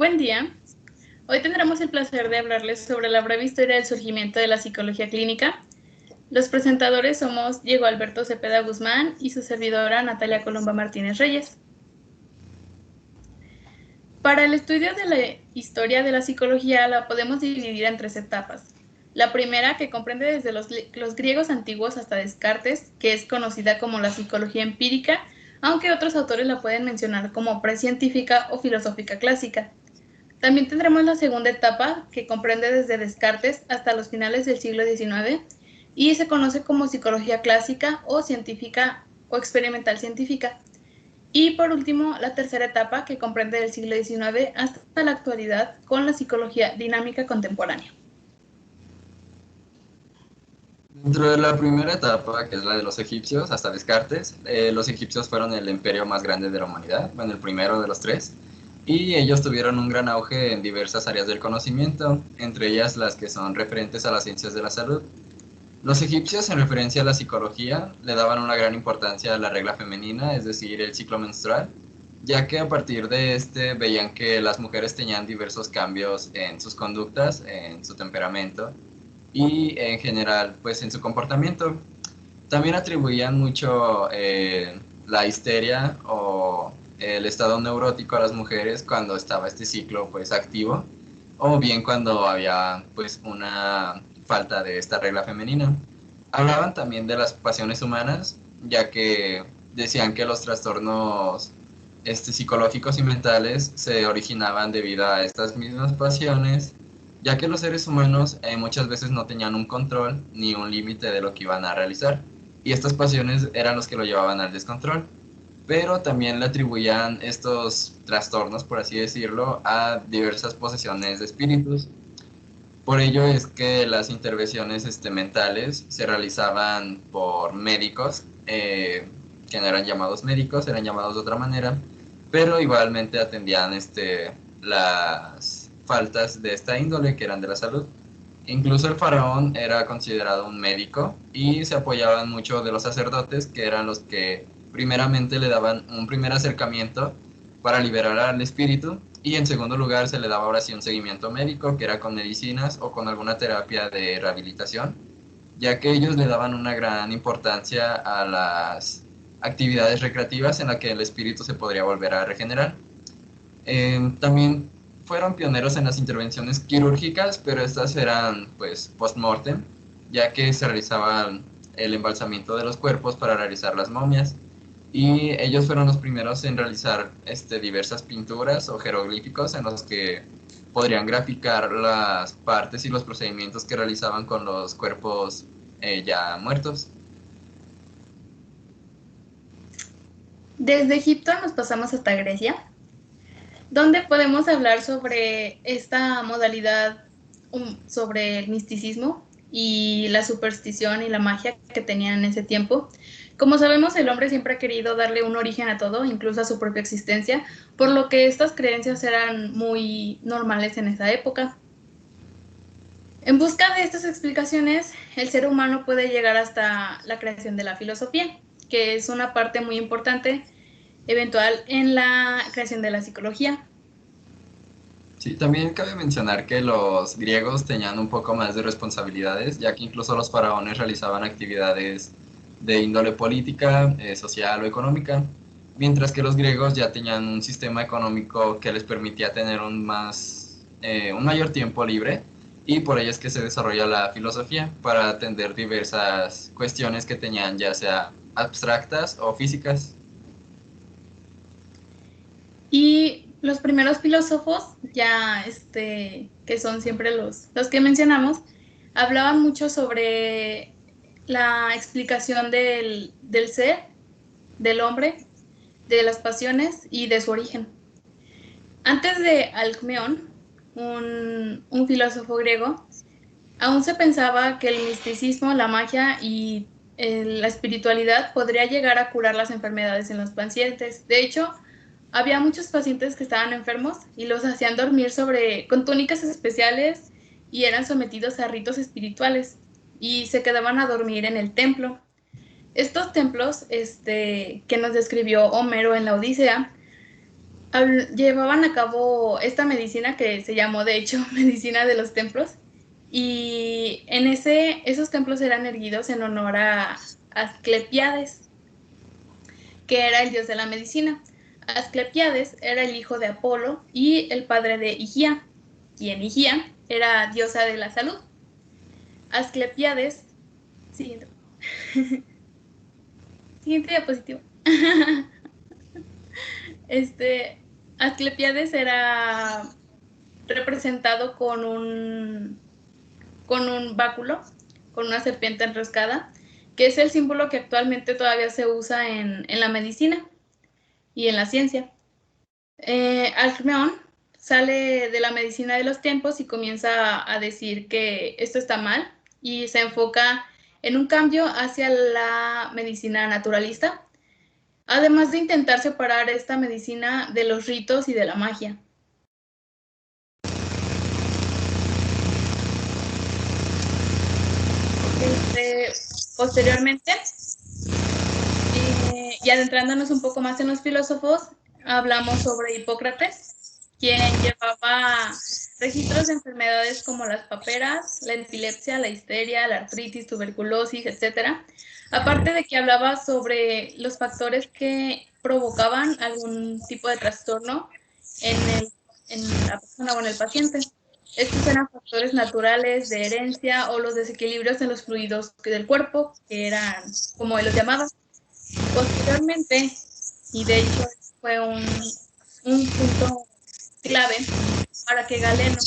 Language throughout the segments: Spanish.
Buen día. Hoy tendremos el placer de hablarles sobre la breve historia del surgimiento de la psicología clínica. Los presentadores somos Diego Alberto Cepeda Guzmán y su servidora Natalia Colomba Martínez Reyes. Para el estudio de la historia de la psicología la podemos dividir en tres etapas. La primera, que comprende desde los griegos antiguos hasta Descartes, que es conocida como la psicología empírica, aunque otros autores la pueden mencionar como precientífica o filosófica clásica. También tendremos la segunda etapa, que comprende desde Descartes hasta los finales del siglo XIX y se conoce como psicología clásica o científica o experimental científica. Y por último, la tercera etapa, que comprende del siglo XIX hasta la actualidad con la psicología dinámica contemporánea. Dentro de la primera etapa, que es la de los egipcios, hasta Descartes, los egipcios fueron el imperio más grande de la humanidad, bueno, el primero de los tres, y ellos tuvieron un gran auge en diversas áreas del conocimiento, entre ellas las que son referentes a las ciencias de la salud. Los egipcios, en referencia a la psicología, le daban una gran importancia a la regla femenina, es decir, el ciclo menstrual, ya que a partir de este veían que las mujeres tenían diversos cambios en sus conductas, en su temperamento, y en general pues en su comportamiento. También atribuían mucho la histeria o el estado neurótico a las mujeres cuando estaba este ciclo pues activo, o bien cuando había pues una falta de esta regla femenina. Hablaban también de las pasiones humanas, ya que decían que los trastornos psicológicos y mentales se originaban debido a estas mismas pasiones, ya que los seres humanos muchas veces no tenían un control ni un límite de lo que iban a realizar, y estas pasiones eran los que lo llevaban al descontrol. Pero también le atribuían estos trastornos, por así decirlo, a diversas posesiones de espíritus. Por ello es que las intervenciones mentales se realizaban por médicos, que no eran llamados médicos, eran llamados de otra manera, pero igualmente atendían las faltas de esta índole que eran de la salud. Incluso el faraón era considerado un médico y se apoyaban mucho de los sacerdotes, que eran los que primeramente le daban un primer acercamiento para liberar al espíritu, y en segundo lugar se le daba ahora sí un seguimiento médico, que era con medicinas o con alguna terapia de rehabilitación, ya que ellos le daban una gran importancia a las actividades recreativas en las que el espíritu se podría volver a regenerar. También fueron pioneros en las intervenciones quirúrgicas, pero estas eran pues post-mortem, ya que se realizaba el embalsamiento de los cuerpos para realizar las momias. Y ellos fueron los primeros en realizar diversas pinturas o jeroglíficos en los que podrían graficar las partes y los procedimientos que realizaban con los cuerpos ya muertos. Desde Egipto nos pasamos hasta Grecia, donde podemos hablar sobre esta modalidad, sobre el misticismo y la superstición y la magia que tenían en ese tiempo. Como sabemos, el hombre siempre ha querido darle un origen a todo, incluso a su propia existencia, por lo que estas creencias eran muy normales en esa época. En busca de estas explicaciones, el ser humano puede llegar hasta la creación de la filosofía, que es una parte muy importante, eventual, en la creación de la psicología. Sí, también cabe mencionar que los griegos tenían un poco más de responsabilidades, ya que incluso los faraones realizaban actividades de índole política, social o económica, mientras que los griegos ya tenían un sistema económico que les permitía tener un mayor tiempo libre, y por ello es que se desarrolla la filosofía para atender diversas cuestiones que tenían, ya sea abstractas o físicas. Y los primeros filósofos, ya que son siempre los que mencionamos, hablaban mucho sobre la explicación del ser, del hombre, de las pasiones y de su origen. Antes de Alcmeón, un filósofo griego, aún se pensaba que el misticismo, la magia y la espiritualidad podría llegar a curar las enfermedades en los pacientes. De hecho, había muchos pacientes que estaban enfermos y los hacían dormir con túnicas especiales y eran sometidos a ritos espirituales y se quedaban a dormir en el templo. Estos templos que nos describió Homero en la Odisea llevaban a cabo esta medicina que se llamó, de hecho, medicina de los templos. Y en esos templos eran erguidos en honor a Asclepiades, que era el dios de la medicina. Asclepiades era el hijo de Apolo y el padre de Higía, quien Higía era diosa de la salud. Asclepiades, siguiente, siguiente diapositiva. Asclepiades era representado con un báculo, con una serpiente enroscada, que es el símbolo que actualmente todavía se usa en la medicina y en la ciencia. Alcmeón sale de la medicina de los tiempos y comienza a decir que esto está mal y se enfoca en un cambio hacia la medicina naturalista, además de intentar separar esta medicina de los ritos y de la magia. Posteriormente, y adentrándonos un poco más en los filósofos, hablamos sobre Hipócrates, quien llevaba registros de enfermedades como las paperas, la epilepsia, la histeria, la artritis, tuberculosis, etc. Aparte de que hablaba sobre los factores que provocaban algún tipo de trastorno en la persona o en el paciente. Estos eran factores naturales de herencia o los desequilibrios en los fluidos del cuerpo, que eran como él los llamaba. Posteriormente, y de hecho fue un punto clave para que Galeno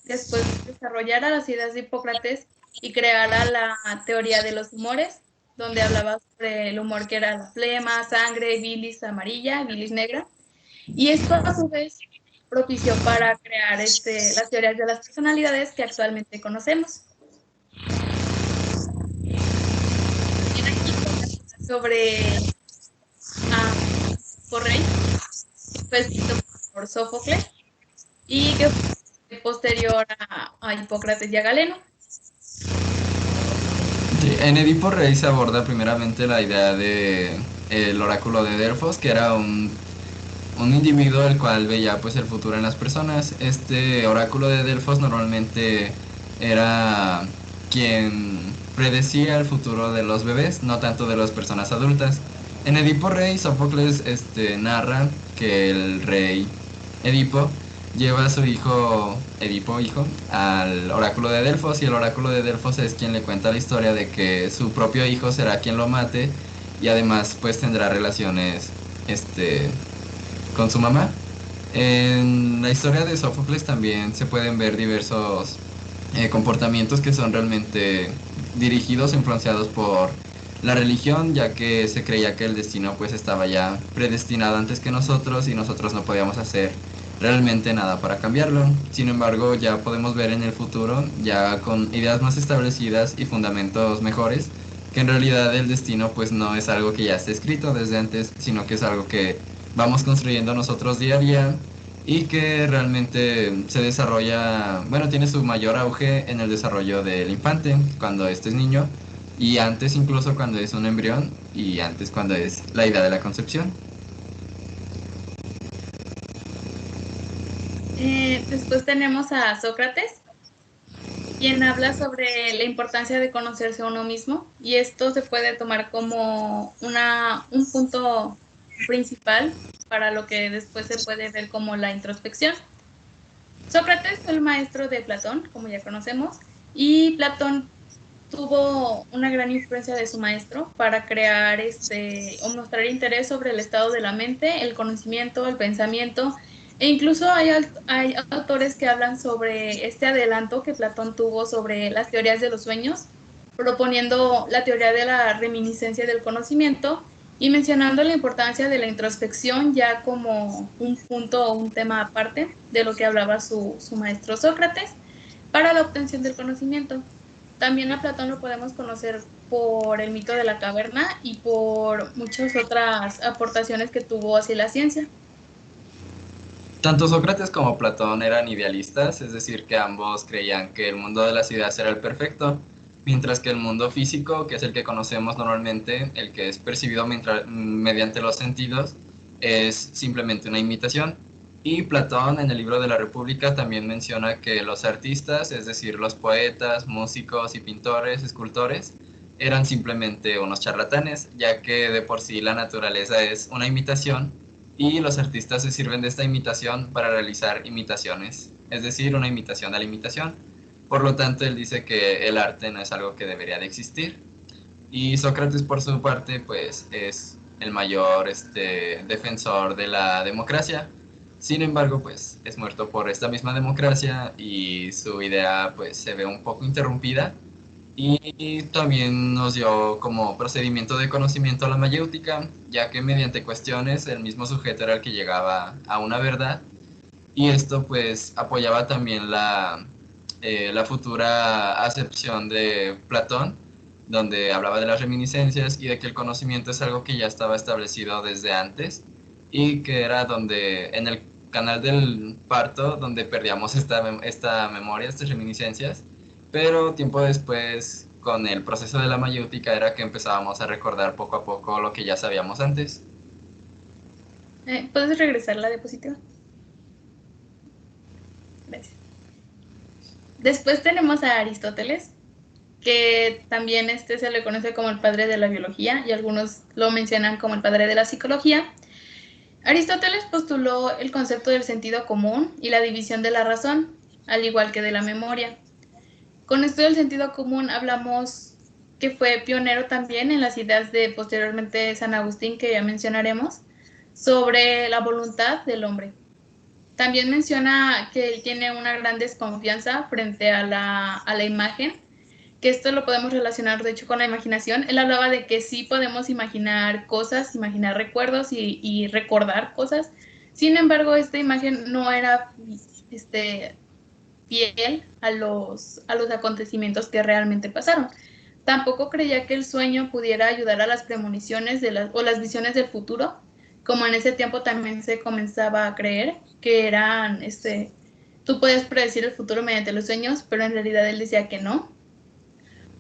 después desarrollara las ideas de Hipócrates y creara la teoría de los humores, donde hablaba sobre el humor que era la flema, sangre, bilis amarilla, bilis negra, y esto a su vez propició para crear las teorías de las personalidades que actualmente conocemos. Sobre Porrey, que fue escrito por Sófocles y que fue posterior a Hipócrates y a Galeno. Sí, en Edipo Rey se aborda primeramente la idea de el oráculo de Delfos, que era un individuo el cual veía pues el futuro en las personas. Este oráculo de Delfos normalmente era quien predecía el futuro de los bebés, no tanto de las personas adultas. En Edipo Rey, Sófocles narra que el rey Edipo lleva a su hijo, Edipo hijo, al oráculo de Delfos, y el oráculo de Delfos es quien le cuenta la historia de que su propio hijo será quien lo mate y además pues tendrá relaciones con su mamá. En la historia de Sófocles también se pueden ver diversos comportamientos que son realmente dirigidos o influenciados por la religión, ya que se creía que el destino pues estaba ya predestinado antes que nosotros y nosotros no podíamos hacer realmente nada para cambiarlo. Sin embargo, ya podemos ver en el futuro, ya con ideas más establecidas y fundamentos mejores, que en realidad el destino pues no es algo que ya esté escrito desde antes, sino que es algo que vamos construyendo nosotros día a día y que realmente se desarrolla, bueno, tiene su mayor auge en el desarrollo del infante, cuando este es niño, y antes incluso cuando es un embrión, y antes cuando es la idea de la concepción. Después tenemos a Sócrates, quien habla sobre la importancia de conocerse a uno mismo, y esto se puede tomar como un punto principal para lo que después se puede ver como la introspección. Sócrates fue el maestro de Platón, como ya conocemos, y Platón tuvo una gran influencia de su maestro para crear o mostrar interés sobre el estado de la mente, el conocimiento, el pensamiento, e incluso hay autores que hablan sobre este adelanto que Platón tuvo sobre las teorías de los sueños, proponiendo la teoría de la reminiscencia del conocimiento y mencionando la importancia de la introspección ya como un punto o un tema aparte de lo que hablaba su maestro Sócrates para la obtención del conocimiento. También a Platón lo podemos conocer por el mito de la caverna y por muchas otras aportaciones que tuvo hacia la ciencia. Tanto Sócrates como Platón eran idealistas, es decir, que ambos creían que el mundo de las ideas era el perfecto, mientras que el mundo físico, que es el que conocemos normalmente, el que es percibido mediante los sentidos, es simplemente una imitación. Y Platón en el libro de la República también menciona que los artistas, es decir, los poetas, músicos y pintores, escultores, eran simplemente unos charlatanes, ya que de por sí la naturaleza es una imitación y los artistas se sirven de esta imitación para realizar imitaciones, es decir, una imitación a la imitación. Por lo tanto, él dice que el arte no es algo que debería de existir. Y Sócrates, por su parte, pues es el mayor defensor de la democracia. Sin embargo, pues es muerto por esta misma democracia y su idea pues se ve un poco interrumpida. Y también nos dio como procedimiento de conocimiento la mayéutica, ya que mediante cuestiones el mismo sujeto era el que llegaba a una verdad y esto pues apoyaba también la futura acepción de Platón, donde hablaba de las reminiscencias y de que el conocimiento es algo que ya estaba establecido desde antes y que era donde en el canal del parto donde perdíamos esta memoria, estas reminiscencias, pero tiempo después con el proceso de la mayéutica era que empezábamos a recordar poco a poco lo que ya sabíamos antes. ¿Puedes regresar la diapositiva? Gracias. Después tenemos a Aristóteles, que también se le conoce como el padre de la biología y algunos lo mencionan como el padre de la psicología. Aristóteles postuló el concepto del sentido común y la división de la razón, al igual que de la memoria. Con esto del sentido común hablamos que fue pionero también en las ideas de posteriormente San Agustín, que ya mencionaremos, sobre la voluntad del hombre. También menciona que él tiene una gran desconfianza frente a la imagen, que esto lo podemos relacionar de hecho con la imaginación. Él hablaba de que sí podemos imaginar cosas, imaginar recuerdos y recordar cosas. Sin embargo, esta imagen no era fiel a los acontecimientos que realmente pasaron. Tampoco creía que el sueño pudiera ayudar a las premoniciones o las visiones del futuro, como en ese tiempo también se comenzaba a creer que eran, tú puedes predecir el futuro mediante los sueños, pero en realidad él decía que no.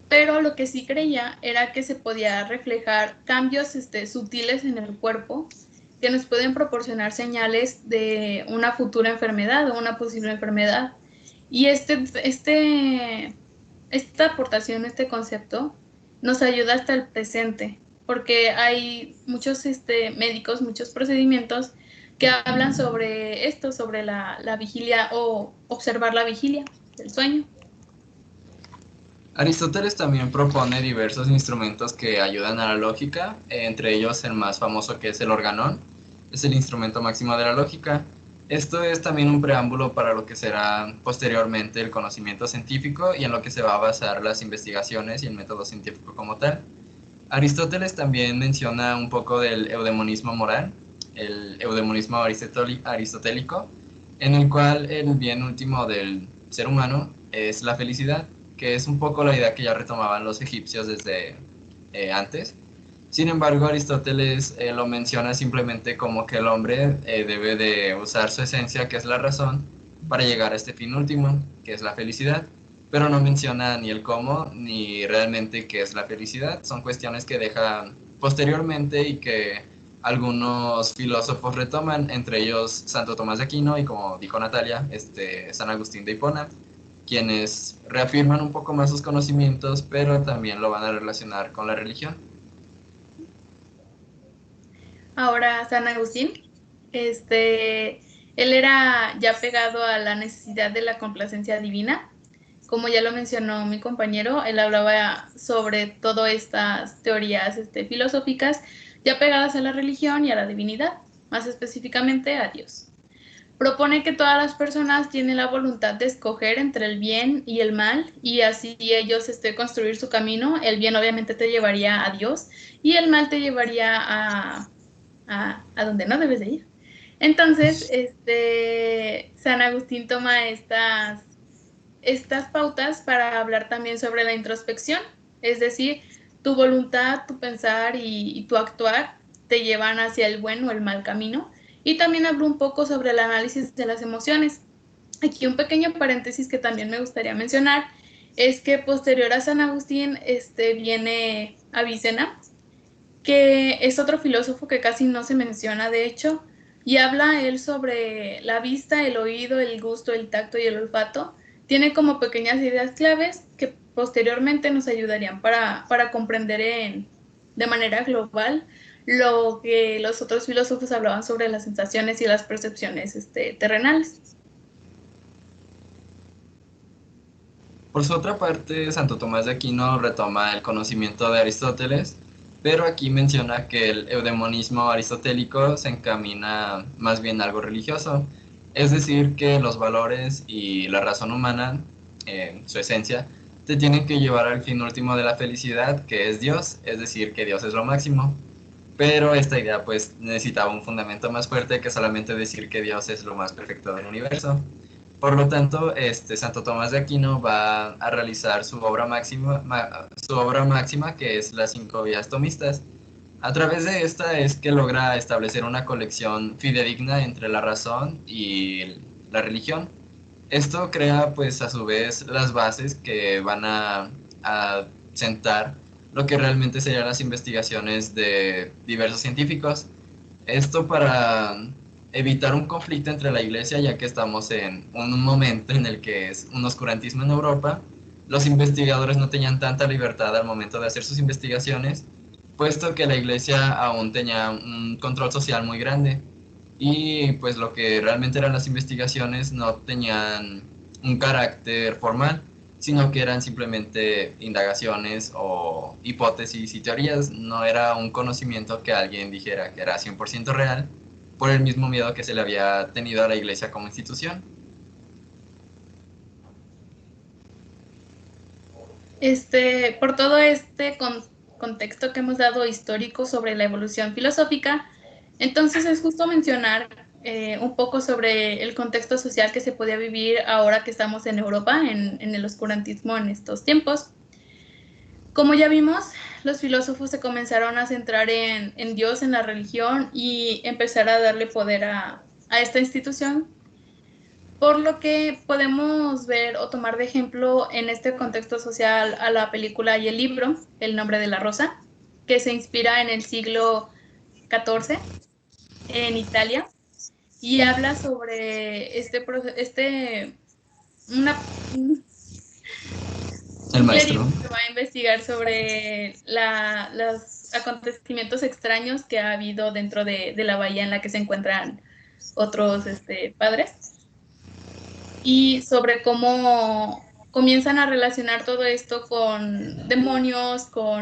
Pero lo que sí creía era que se podía reflejar cambios sutiles en el cuerpo que nos pueden proporcionar señales de una futura enfermedad o una posible enfermedad. Y esta aportación, este concepto, nos ayuda hasta el presente, porque hay muchos médicos, muchos procedimientos que hablan sobre esto, sobre la vigilia o observar la vigilia del sueño. Aristóteles también propone diversos instrumentos que ayudan a la lógica, entre ellos el más famoso que es el organón, es el instrumento máximo de la lógica. Esto es también un preámbulo para lo que será posteriormente el conocimiento científico y en lo que se va a basar las investigaciones y el método científico como tal. Aristóteles también menciona un poco del eudemonismo moral, el eudemonismo aristotélico, en el cual el bien último del ser humano es la felicidad, que es un poco la idea que ya retomaban los egipcios desde antes. Sin embargo, Aristóteles lo menciona simplemente como que el hombre debe de usar su esencia, que es la razón, para llegar a este fin último, que es la felicidad, pero no menciona ni el cómo ni realmente qué es la felicidad. Son cuestiones que dejan posteriormente y que algunos filósofos retoman, entre ellos Santo Tomás de Aquino y, como dijo Natalia, San Agustín de Hipona, quienes reafirman un poco más sus conocimientos, pero también lo van a relacionar con la religión. Ahora, San Agustín, él era ya pegado a la necesidad de la complacencia divina. Como ya lo mencionó mi compañero, él hablaba sobre todas estas teorías filosóficas ya pegadas a la religión y a la divinidad, más específicamente a Dios. Propone que todas las personas tienen la voluntad de escoger entre el bien y el mal y así ellos construir su camino. El bien obviamente te llevaría a Dios y el mal te llevaría a donde no debes de ir. Entonces, San Agustín toma estas pautas para hablar también sobre la introspección, es decir, tu voluntad, tu pensar y tu actuar te llevan hacia el buen o el mal camino. Y también hablo un poco sobre el análisis de las emociones. Aquí un pequeño paréntesis que también me gustaría mencionar es que posterior a San Agustín viene Avicena, que es otro filósofo que casi no se menciona, de hecho, y habla él sobre la vista, el oído, el gusto, el tacto y el olfato. Tiene como pequeñas ideas claves que posteriormente nos ayudarían para comprender de manera global lo que los otros filósofos hablaban sobre las sensaciones y las percepciones terrenales. Por su otra parte, Santo Tomás de Aquino retoma el conocimiento de Aristóteles, pero aquí menciona que el eudemonismo aristotélico se encamina más bien a algo religioso, es decir, que los valores y la razón humana, en su esencia, te tienen que llevar al fin último de la felicidad, que es Dios, es decir, que Dios es lo máximo. Pero esta idea pues necesitaba un fundamento más fuerte que solamente decir que Dios es lo más perfecto del universo. Por lo tanto, Santo Tomás de Aquino va a realizar su obra máxima, que es las cinco vías tomistas. A través de esta es que logra establecer una colección fidedigna entre la razón y la religión. Esto crea, pues, a su vez, las bases que van a sentar lo que realmente serían las investigaciones de diversos científicos. Esto para evitar un conflicto entre la iglesia, ya que estamos en un momento en el que es un oscurantismo en Europa. Los investigadores no tenían tanta libertad al momento de hacer sus investigaciones, puesto que la iglesia aún tenía un control social muy grande. Y pues lo que realmente eran las investigaciones no tenían un carácter formal, sino que eran simplemente indagaciones o hipótesis y teorías. No era un conocimiento que alguien dijera que era 100% real, por el mismo miedo que se le había tenido a la iglesia como institución. Por todo contexto que hemos dado histórico sobre la evolución filosófica, entonces es justo mencionar un poco sobre el contexto social que se podía vivir ahora que estamos en Europa, en el oscurantismo en estos tiempos. Como ya vimos, los filósofos se comenzaron a centrar en Dios, en la religión y empezar a darle poder a esta institución, por lo que podemos ver o tomar de ejemplo en este contexto social a la película y el libro, El nombre de la rosa, que se inspira en el siglo XIV en Italia y habla sobre una, El un clérigo maestro. que va a investigar sobre los acontecimientos extraños que ha habido dentro de la bahía en la que se encuentran otros padres y sobre cómo comienzan a relacionar todo esto con demonios, o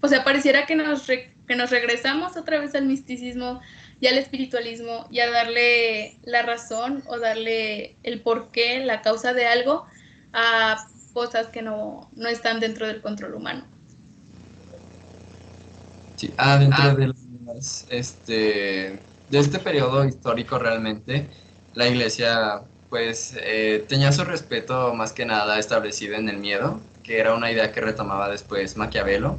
sea, pareciera que nos regresamos otra vez al misticismo y al espiritualismo y a darle la razón o darle el porqué, la causa de algo a cosas que no están dentro del control humano. Sí. Dentro de de este periodo histórico realmente, la iglesia pues tenía su respeto más que nada establecido en el miedo, que era una idea que retomaba después Maquiavelo.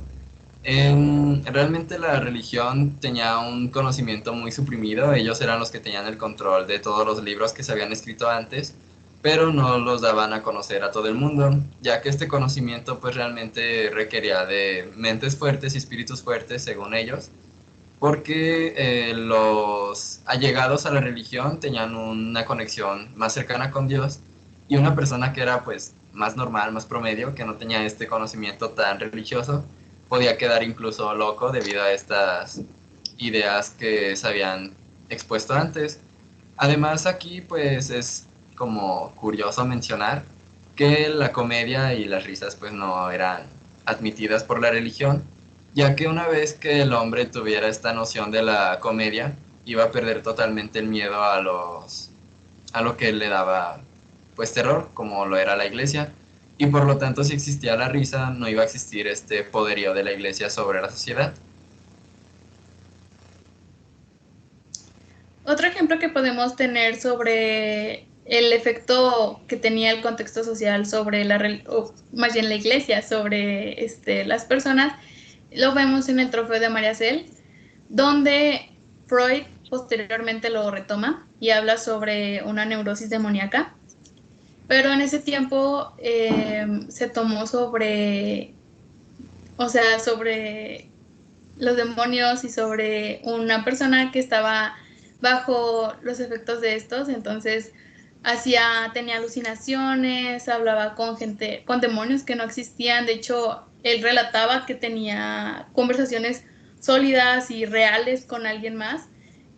Realmente la religión tenía un conocimiento muy suprimido, ellos eran los que tenían el control de todos los libros que se habían escrito antes, pero no los daban a conocer a todo el mundo, ya que este conocimiento pues realmente requería de mentes fuertes y espíritus fuertes según ellos, porque los allegados a la religión tenían una conexión más cercana con Dios y una persona que era pues más normal, más promedio, que no tenía este conocimiento tan religioso, podía quedar incluso loco debido a estas ideas que se habían expuesto antes. Además aquí pues es como curioso mencionar que la comedia y las risas pues no eran admitidas por la religión, ya que una vez que el hombre tuviera esta noción de la comedia, iba a perder totalmente el miedo a lo que le daba pues terror, como lo era la iglesia, y por lo tanto si existía la risa no iba a existir este poderío de la iglesia sobre la sociedad. Otro ejemplo que podemos tener sobre el efecto que tenía el contexto social sobre o más bien la iglesia, sobre las personas, lo vemos en el Trofeo de María Cel, donde Freud posteriormente lo retoma y habla sobre una neurosis demoníaca, pero en ese tiempo se tomó o sea, sobre los demonios y sobre una persona que estaba bajo los efectos de estos, entonces tenía alucinaciones, hablaba con gente, con demonios que no existían. De hecho, él relataba que tenía conversaciones sólidas y reales con alguien más,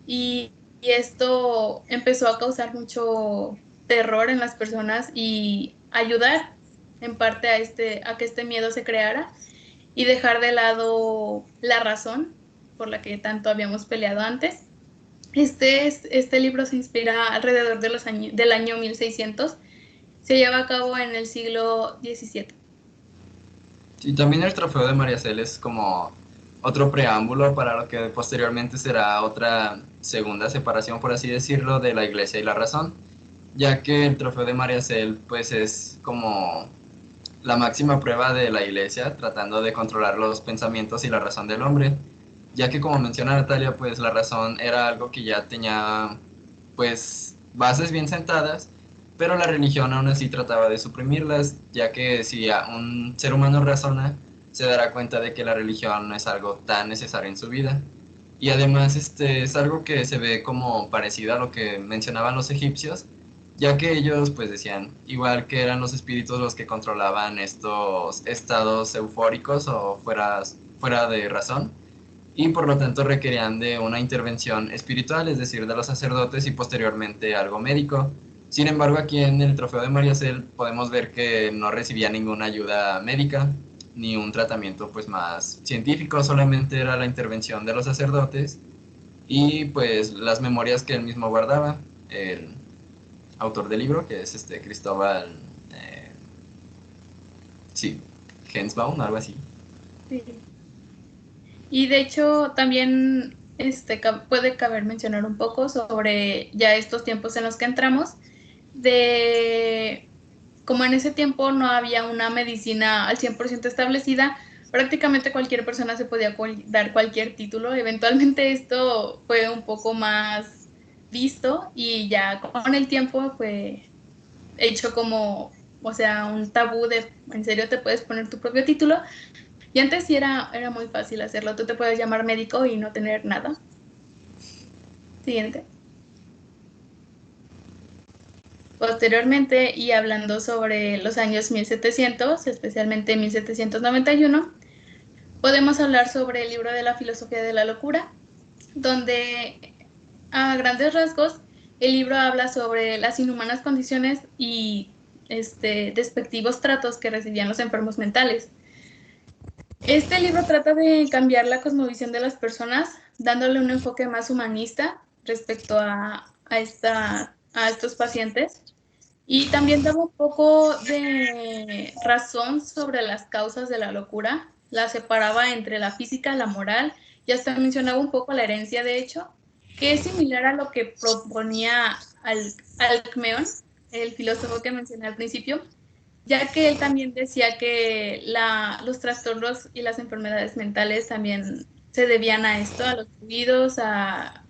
y esto empezó a causar mucho terror en las personas y ayudar en parte a que este miedo se creara y dejar de lado la razón por la que tanto habíamos peleado antes. Este libro se inspira alrededor de del año 1600. Se lleva a cabo en el siglo XVII. Y también el trofeo de María Cel es como otro preámbulo para lo que posteriormente será otra segunda separación, por así decirlo, de la iglesia y la razón, ya que el trofeo de María Cel pues es como la máxima prueba de la iglesia tratando de controlar los pensamientos y la razón del hombre, ya que como menciona Natalia, pues la razón era algo que ya tenía pues bases bien sentadas, pero la religión aún así trataba de suprimirlas, ya que si un ser humano razona, se dará cuenta de que la religión no es algo tan necesario en su vida. Y además es algo que se ve como parecido a lo que mencionaban los egipcios, ya que ellos pues decían, igual que eran los espíritus los que controlaban estos estados eufóricos o fuera de razón, y por lo tanto requerían de una intervención espiritual, es decir, de los sacerdotes y posteriormente algo médico. Sin embargo, aquí en el Trofeo de María Cel podemos ver que no recibía ninguna ayuda médica ni un tratamiento pues más científico, solamente era la intervención de los sacerdotes y pues las memorias que él mismo guardaba, el autor del libro, que es Cristóbal, eh, sí, Hensbaum, algo así. Sí. Y de hecho también puede caber mencionar un poco sobre ya estos tiempos en los que entramos, de como en ese tiempo no había una medicina al 100% establecida, prácticamente cualquier persona se podía dar cualquier título. Eventualmente esto fue un poco más visto y ya con el tiempo fue hecho como, o sea, un tabú de, en serio te puedes poner tu propio título. Y antes sí era muy fácil hacerlo. Tú te puedes llamar médico y no tener nada. Siguiente. Posteriormente, y hablando sobre los años 1700, especialmente 1791, podemos hablar sobre el libro de la filosofía de la locura, donde a grandes rasgos el libro habla sobre las inhumanas condiciones y despectivos tratos que recibían los enfermos mentales. Este libro trata de cambiar la cosmovisión de las personas, dándole un enfoque más humanista respecto a estos pacientes. Y también daba un poco de razón sobre las causas de la locura, la separaba entre la física, la moral, y hasta mencionaba un poco la herencia, de hecho, que es similar a lo que proponía Alcmeón, el filósofo que mencioné al principio, ya que él también decía que los trastornos y las enfermedades mentales también se debían a esto, a los fluidos, a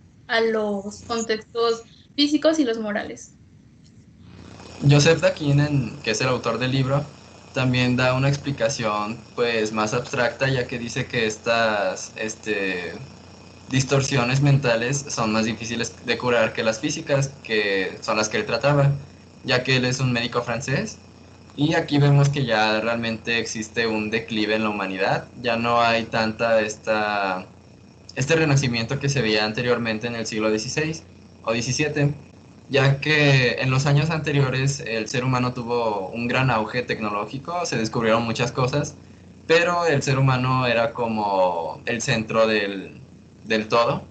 los contextos físicos y los morales. Joseph Daquin, que es el autor del libro, también da una explicación pues más abstracta, ya que dice que estas distorsiones mentales son más difíciles de curar que las físicas, que son las que él trataba, ya que él es un médico francés. Y aquí vemos que ya realmente existe un declive en la humanidad, ya no hay tanta este renacimiento que se veía anteriormente en el siglo XVI o XVII, ya que en los años anteriores el ser humano tuvo un gran auge tecnológico, se descubrieron muchas cosas, pero el ser humano era como el centro del todo,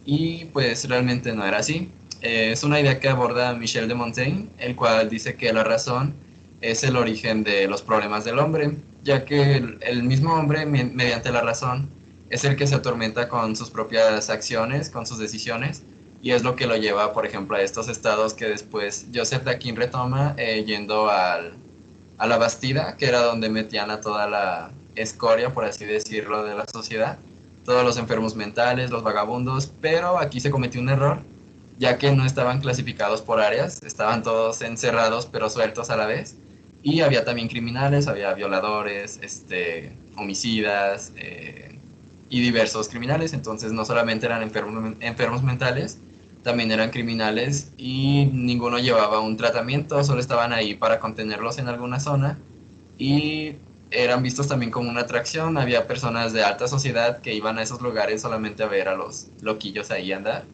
y pues realmente no era así. Es una idea que aborda Michel de Montaigne, el cual dice que la razón es el origen de los problemas del hombre, ya que el mismo hombre, mediante la razón, es el que se atormenta con sus propias acciones, con sus decisiones, y es lo que lo lleva, por ejemplo, a estos estados que después Joseph Daquin retoma yendo a la Bastida, que era donde metían a toda la escoria, por así decirlo, de la sociedad, todos los enfermos mentales, los vagabundos, pero aquí se cometió un error, ya que no estaban clasificados por áreas, estaban todos encerrados pero sueltos a la vez, y había también criminales, había violadores, homicidas y diversos criminales, entonces no solamente eran enfermos mentales, también eran criminales y ninguno llevaba un tratamiento, solo estaban ahí para contenerlos en alguna zona y eran vistos también como una atracción. Había personas de alta sociedad que iban a esos lugares solamente a ver a los loquillos ahí andar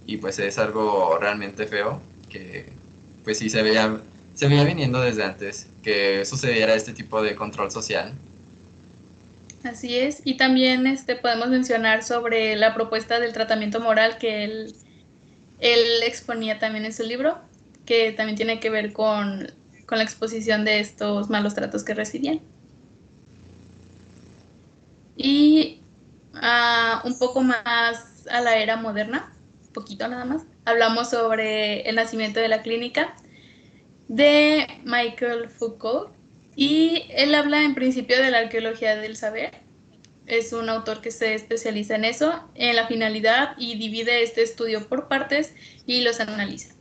y pues es algo realmente feo que pues sí se veía viniendo desde antes que sucediera este tipo de control social. Así es. Y también podemos mencionar sobre la propuesta del tratamiento moral que él exponía también en su libro, que también tiene que ver con la exposición de estos malos tratos que recibían. Y un poco más a la era moderna, poquito nada más, hablamos sobre el nacimiento de la clínica de Michael Foucault. Y él habla en principio de la arqueología del saber. Es un autor que se especializa en eso, en la finalidad, y divide este estudio por partes y los analiza.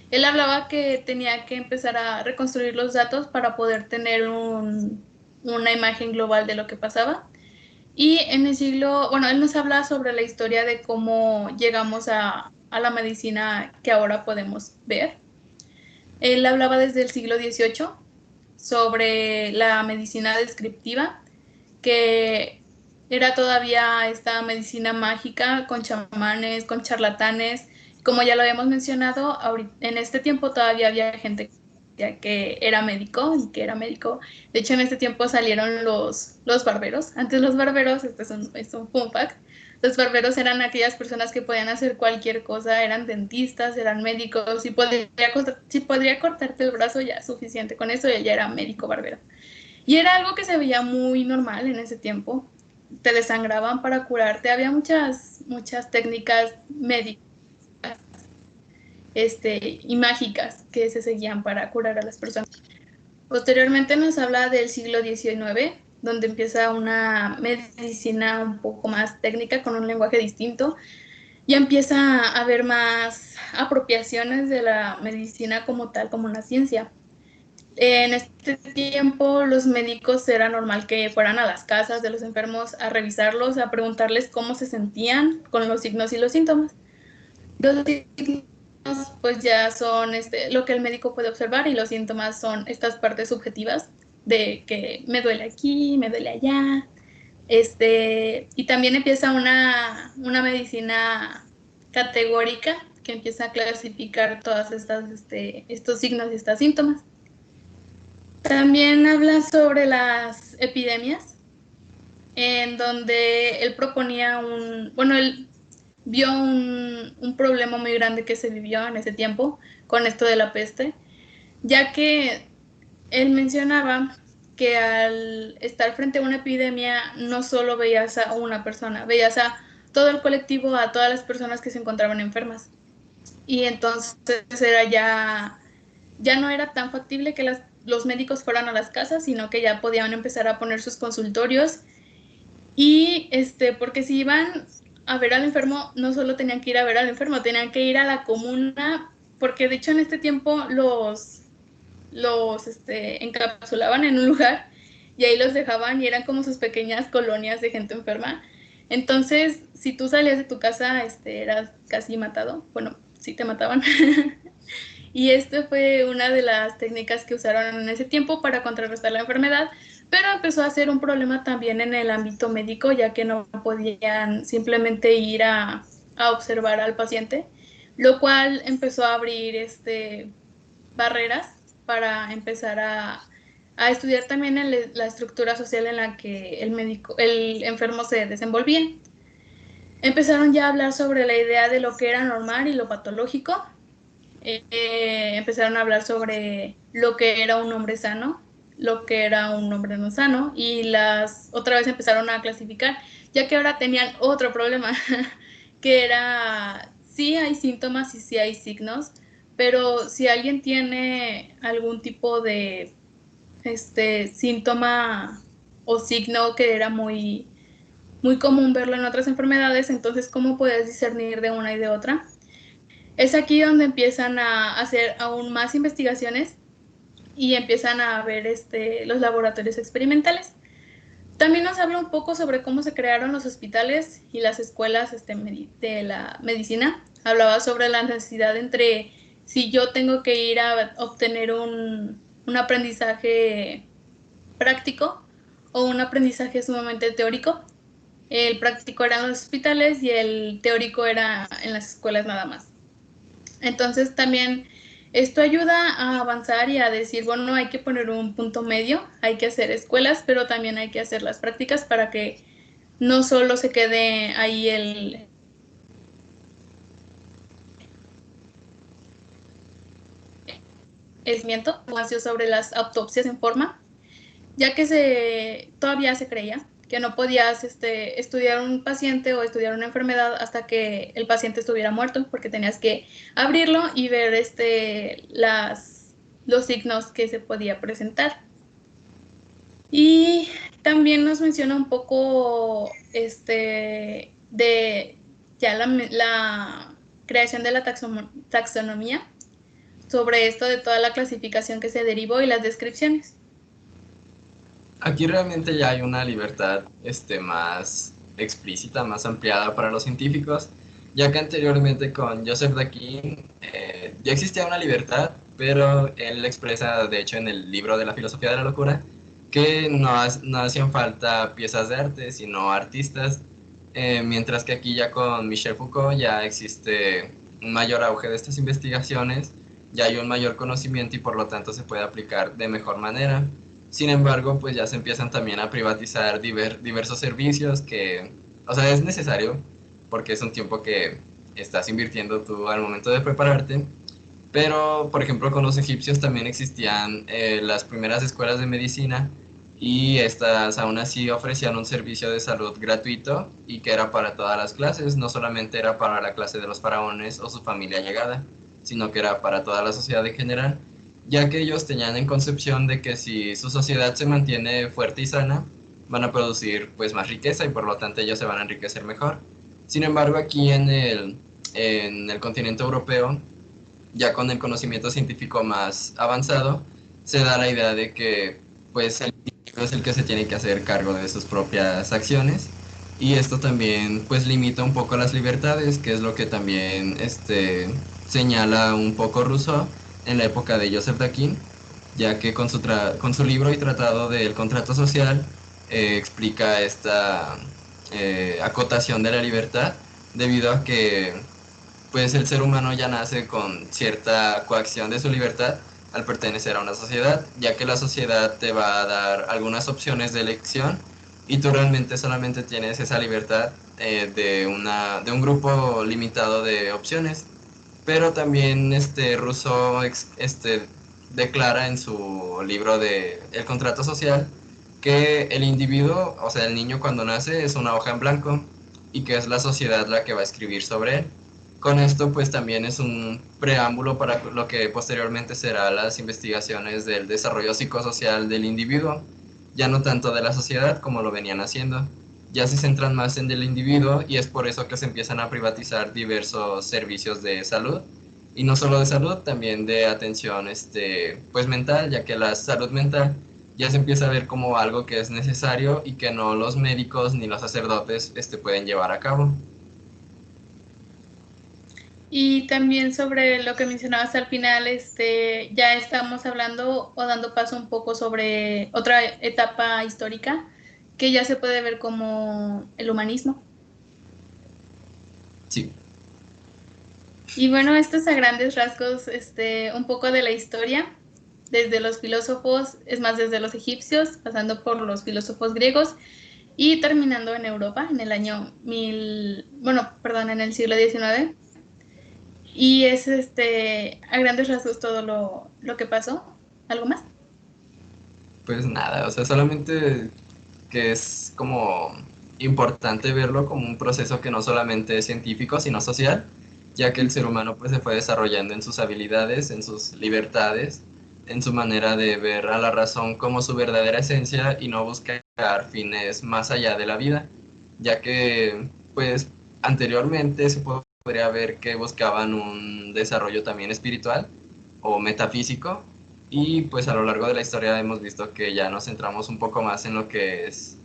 Él hablaba que tenía que empezar a reconstruir los datos para poder tener una imagen global de lo que pasaba. Y en el siglo, bueno, él nos habla sobre la historia de cómo llegamos a la medicina que ahora podemos ver. Él hablaba desde el siglo XVIII sobre la medicina descriptiva, que era todavía esta medicina mágica con chamanes, con charlatanes. Como ya lo habíamos mencionado, en este tiempo todavía había gente que era médico y que era médico. De hecho, en este tiempo salieron los barberos. Antes los barberos, este es un fun fact, los barberos eran aquellas personas que podían hacer cualquier cosa, eran dentistas, eran médicos, si podría cortarte el brazo ya suficiente, con eso ya era médico barbero. Y era algo que se veía muy normal en ese tiempo. Te desangraban para curarte. Había muchas técnicas médicas y mágicas que se seguían para curar a las personas. Posteriormente nos habla del siglo XIX, donde empieza una medicina un poco más técnica, con un lenguaje distinto. Ya empieza a haber más apropiaciones de la medicina como tal, como una ciencia. En este tiempo los médicos era normal que fueran a las casas de los enfermos a revisarlos, a preguntarles cómo se sentían con los signos y los síntomas. Los signos pues ya son lo que el médico puede observar, y los síntomas son estas partes subjetivas de que me duele aquí, me duele allá. Y también empieza una medicina categórica que empieza a clasificar todas estos signos y estos síntomas. También habla sobre las epidemias, en donde él proponía él vio un problema muy grande que se vivió en ese tiempo con esto de la peste, ya que él mencionaba que al estar frente a una epidemia no solo veías a una persona, veías a todo el colectivo, a todas las personas que se encontraban enfermas. Y entonces ya no era tan factible que los médicos fueran a las casas, sino que ya podían empezar a poner sus consultorios. Y porque si iban a ver al enfermo, no solo tenían que ir a ver al enfermo, tenían que ir a la comuna, porque de hecho en este tiempo los encapsulaban en un lugar y ahí los dejaban, y eran como sus pequeñas colonias de gente enferma. Entonces, si tú salías de tu casa, eras casi matado. Bueno, sí te mataban. Y esto fue una de las técnicas que usaron en ese tiempo para contrarrestar la enfermedad, pero empezó a ser un problema también en el ámbito médico, ya que no podían simplemente ir a observar al paciente, lo cual empezó a abrir barreras para empezar a estudiar también la estructura social en la que el enfermo se desenvolvía. Empezaron ya a hablar sobre la idea de lo que era normal y lo patológico. Empezaron a hablar sobre lo que era un hombre sano, lo que era un hombre no sano, y otra vez empezaron a clasificar, ya que ahora tenían otro problema, que era, sí hay síntomas y sí hay signos, pero si alguien tiene algún tipo de síntoma o signo que era muy, muy común verlo en otras enfermedades, entonces ¿cómo puedes discernir de una y de otra? Es aquí donde empiezan a hacer aún más investigaciones y empiezan a ver los laboratorios experimentales. También nos habla un poco sobre cómo se crearon los hospitales y las escuelas de la medicina hablaba sobre la necesidad entre si yo tengo que ir a obtener un aprendizaje práctico o un aprendizaje sumamente teórico. El práctico era en los hospitales y el teórico era en las escuelas nada más. Entonces también esto ayuda a avanzar y a decir, bueno, hay que poner un punto medio, hay que hacer escuelas, pero también hay que hacer las prácticas para que no solo se quede ahí el conocimiento sobre las autopsias en forma, ya que todavía se creía que no podías estudiar un paciente o estudiar una enfermedad hasta que el paciente estuviera muerto, porque tenías que abrirlo y ver los signos que se podía presentar. Y también nos menciona un poco de ya la creación de la taxonomía, sobre esto de toda la clasificación que se derivó y las descripciones. Aquí realmente ya hay una libertad más explícita, más ampliada para los científicos, ya que anteriormente con Joseph Daquin ya existía una libertad, pero él expresa, de hecho, en el libro de la filosofía de la locura, que no hacían falta piezas de arte, sino artistas, mientras que aquí ya con Michel Foucault ya existe un mayor auge de estas investigaciones, ya hay un mayor conocimiento y por lo tanto se puede aplicar de mejor manera. Sin embargo, pues ya se empiezan también a privatizar diversos servicios que, o sea, es necesario porque es un tiempo que estás invirtiendo tú al momento de prepararte. Pero, por ejemplo, con los egipcios también existían las primeras escuelas de medicina y estas aún así ofrecían un servicio de salud gratuito y que era para todas las clases, no solamente era para la clase de los faraones o su familia llegada, sino que era para toda la sociedad en general, ya que ellos tenían en concepción de que si su sociedad se mantiene fuerte y sana, van a producir pues más riqueza y por lo tanto ellos se van a enriquecer mejor. Sin embargo, aquí en el continente europeo, ya con el conocimiento científico más avanzado, se da la idea de que pues el individuo es el que se tiene que hacer cargo de sus propias acciones y esto también pues limita un poco las libertades, que es lo que también señala un poco Rousseau en la época de Joseph Daquin, ya que con su libro y tratado del contrato social explica esta acotación de la libertad debido a que pues el ser humano ya nace con cierta coacción de su libertad al pertenecer a una sociedad, ya que la sociedad te va a dar algunas opciones de elección y tú realmente solamente tienes esa libertad de un grupo limitado de opciones. Pero también Rousseau declara en su libro de El contrato social que el individuo, o sea, el niño cuando nace es una hoja en blanco y que es la sociedad la que va a escribir sobre él. Con esto pues también es un preámbulo para lo que posteriormente será las investigaciones del desarrollo psicosocial del individuo, ya no tanto de la sociedad como lo venían haciendo. Ya se centran más en el individuo y es por eso que se empiezan a privatizar diversos servicios de salud y no solo de salud, también de atención pues mental, ya que la salud mental ya se empieza a ver como algo que es necesario y que no los médicos ni los sacerdotes pueden llevar a cabo. Y también sobre lo que mencionabas al final, ya estamos hablando o dando paso un poco sobre otra etapa histórica que ya se puede ver como el humanismo. Sí. Y bueno, esto es a grandes rasgos un poco de la historia, desde los filósofos, es más, desde los egipcios, pasando por los filósofos griegos y terminando en Europa en el año en el siglo XIX. Y es a grandes rasgos todo lo que pasó. ¿Algo más? Pues nada, o sea, solamente que es como importante verlo como un proceso que no solamente es científico, sino social, ya que el ser humano pues se fue desarrollando en sus habilidades, en sus libertades, en su manera de ver a la razón como su verdadera esencia y no buscar fines más allá de la vida, ya que pues anteriormente se podría ver que buscaban un desarrollo también espiritual o metafísico, y pues a lo largo de la historia hemos visto que ya nos centramos un poco más en lo que es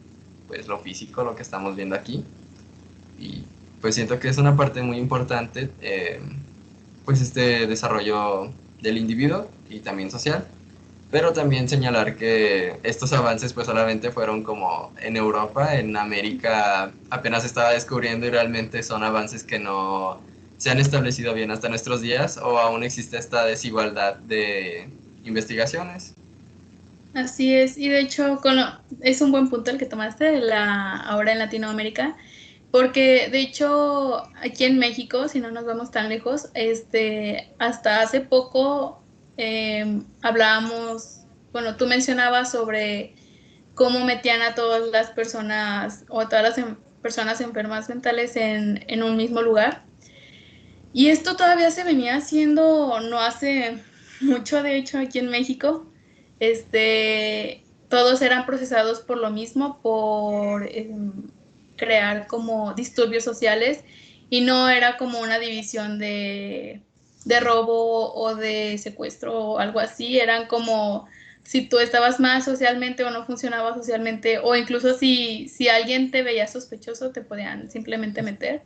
pues lo físico, lo que estamos viendo aquí. Y pues siento que es una parte muy importante, pues este desarrollo del individuo y también social, pero también señalar que estos avances pues solamente fueron como en Europa, en América apenas se estaba descubriendo y realmente son avances que no se han establecido bien hasta nuestros días o aún existe esta desigualdad de investigaciones. Así es, y de hecho es un buen punto el que tomaste de ahora en Latinoamérica, porque de hecho aquí en México, si no nos vamos tan lejos, hasta hace poco hablábamos, bueno, tú mencionabas sobre cómo metían a todas las personas o a todas las personas enfermas mentales en un mismo lugar. Y esto todavía se venía haciendo no hace mucho, de hecho, aquí en México. Todos eran procesados por lo mismo, por crear como disturbios sociales y no era como una división de robo o de secuestro o algo así, eran como si tú estabas mal socialmente o no funcionabas socialmente o incluso si alguien te veía sospechoso te podían simplemente meter.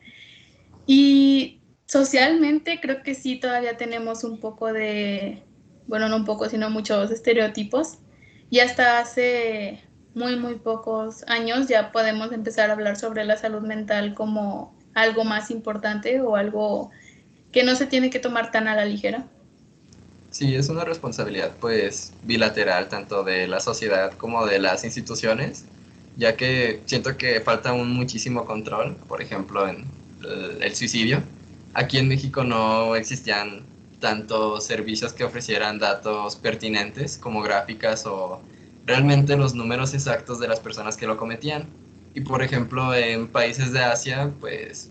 Y socialmente creo que sí todavía tenemos un poco bueno, no un poco, sino muchos estereotipos. Y hasta hace muy pocos años ya podemos empezar a hablar sobre la salud mental como algo más importante o algo que no se tiene que tomar tan a la ligera. Sí, es una responsabilidad pues bilateral tanto de la sociedad como de las instituciones, ya que siento que falta un muchísimo control, por ejemplo, en el suicidio. Aquí en México no existían tantos servicios que ofrecieran datos pertinentes como gráficas o realmente los números exactos de las personas que lo cometían. Y por ejemplo, en países de Asia, pues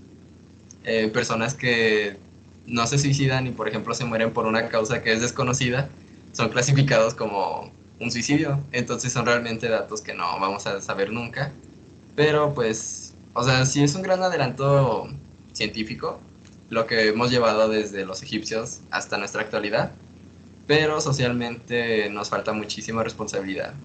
personas que no se suicidan y, por ejemplo, se mueren por una causa que es desconocida, son clasificados como un suicidio. Entonces son realmente datos que no vamos a saber nunca. Pero pues, o sea, sí es un gran adelanto científico lo que hemos llevado desde los egipcios hasta nuestra actualidad, pero socialmente nos falta muchísima responsabilidad.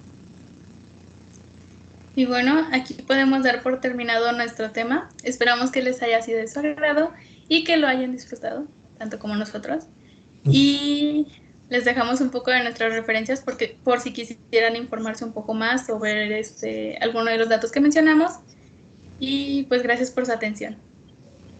Y bueno, aquí podemos dar por terminado nuestro tema. Esperamos que les haya sido de su agrado y que lo hayan disfrutado, tanto como nosotros. Y les dejamos un poco de nuestras referencias porque por si quisieran informarse un poco más sobre alguno de los datos que mencionamos. Y pues gracias por su atención.